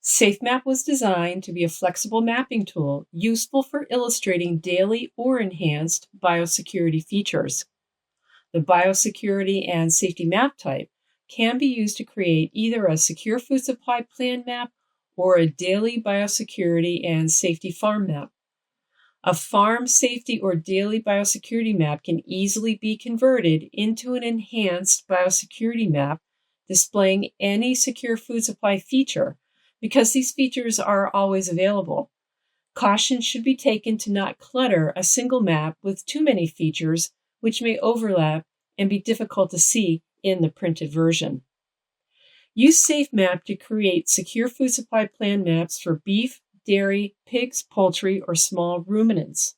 SafeMap was designed to be a flexible mapping tool useful for illustrating daily or enhanced biosecurity features. The biosecurity and safety map type can be used to create either a secure food supply plan map or a daily biosecurity and safety farm map. A farm safety or daily biosecurity map can easily be converted into an enhanced biosecurity map displaying any secure food supply feature because these features are always available. Caution should be taken to not clutter a single map with too many features, which may overlap and be difficult to see in the printed version. Use SafeMap to create secure food supply plan maps for beef, dairy, pigs, poultry, or small ruminants.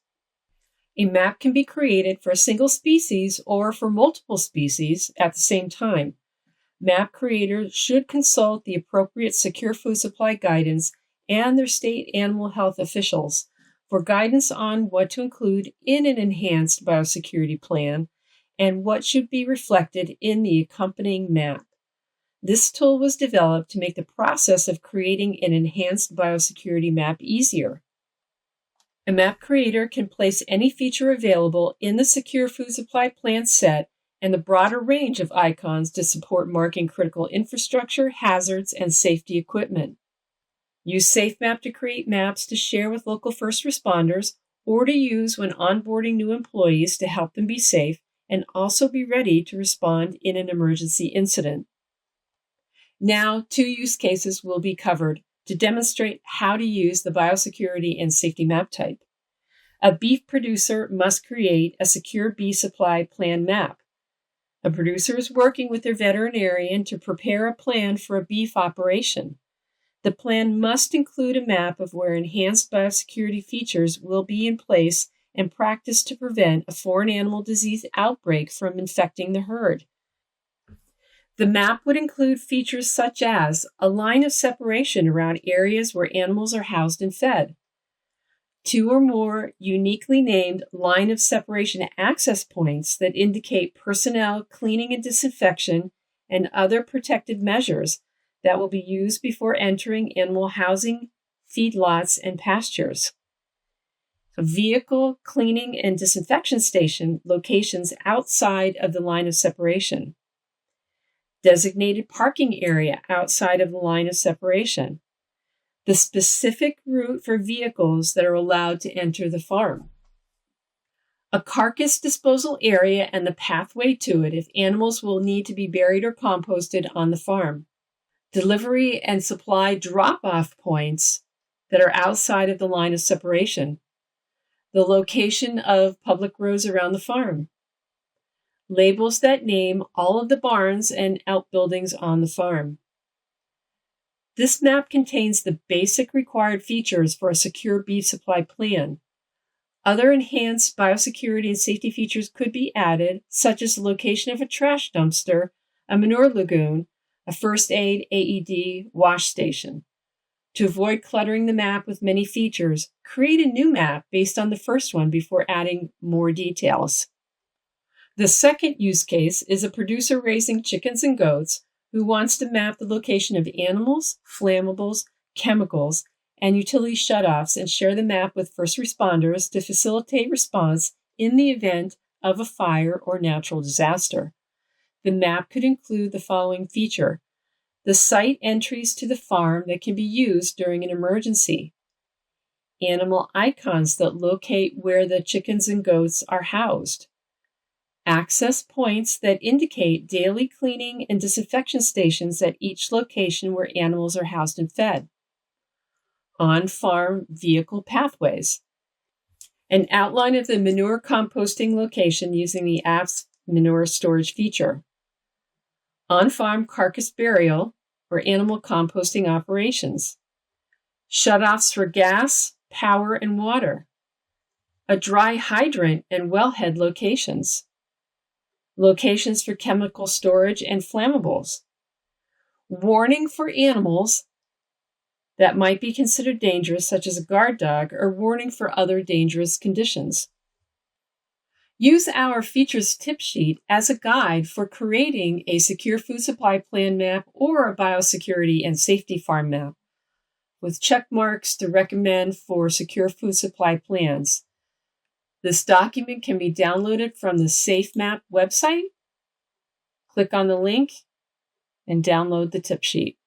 A map can be created for a single species or for multiple species at the same time. Map creators should consult the appropriate secure food supply guidance and their state animal health officials for guidance on what to include in an enhanced biosecurity plan and what should be reflected in the accompanying map. This tool was developed to make the process of creating an enhanced biosecurity map easier. A map creator can place any feature available in the secure food supply plan set and the broader range of icons to support marking critical infrastructure, hazards, and safety equipment. Use SafeMap to create maps to share with local first responders or to use when onboarding new employees to help them be safe and also be ready to respond in an emergency incident. Now, 2 use cases will be covered to demonstrate how to use the biosecurity and safety map type. A beef producer must create a secure bee supply plan map. A producer is working with their veterinarian to prepare a plan for a beef operation. The plan must include a map of where enhanced biosecurity features will be in place and practice to prevent a foreign animal disease outbreak from infecting the herd. The map would include features such as a line of separation around areas where animals are housed and fed, 2 or more uniquely named line of separation access points that indicate personnel cleaning and disinfection and other protective measures that will be used before entering animal housing, feedlots, and pastures. A vehicle cleaning and disinfection station locations outside of the line of separation. Designated parking area outside of the line of separation. The specific route for vehicles that are allowed to enter the farm. A carcass disposal area and the pathway to it if animals will need to be buried or composted on the farm. Delivery and supply drop-off points that are outside of the line of separation. The location of public roads around the farm. Labels that name all of the barns and outbuildings on the farm. This map contains the basic required features for a secure beef supply plan. Other enhanced biosecurity and safety features could be added, such as the location of a trash dumpster, a manure lagoon, a first aid AED wash station. To avoid cluttering the map with many features, create a new map based on the first one before adding more details. The second use case is a producer raising chickens and goats who wants to map the location of animals, flammables, chemicals, and utility shutoffs and share the map with first responders to facilitate response in the event of a fire or natural disaster. The map could include the following feature: the site entries to the farm that can be used during an emergency, animal icons that locate where the chickens and goats are housed, access points that indicate daily cleaning and disinfection stations at each location where animals are housed and fed, on-farm vehicle pathways, an outline of the manure composting location using the app's manure storage feature, on-farm carcass burial or animal composting operations, shutoffs for gas, power, and water, a dry hydrant and wellhead locations, locations for chemical storage and flammables, warning for animals that might be considered dangerous, such as a guard dog, or warning for other dangerous conditions. Use our features tip sheet as a guide for creating a secure food supply plan map or a biosecurity and safety farm map. with check marks to recommend for secure food supply plans. This document can be downloaded from the SafeMApp website. Click on the link and download the tip sheet.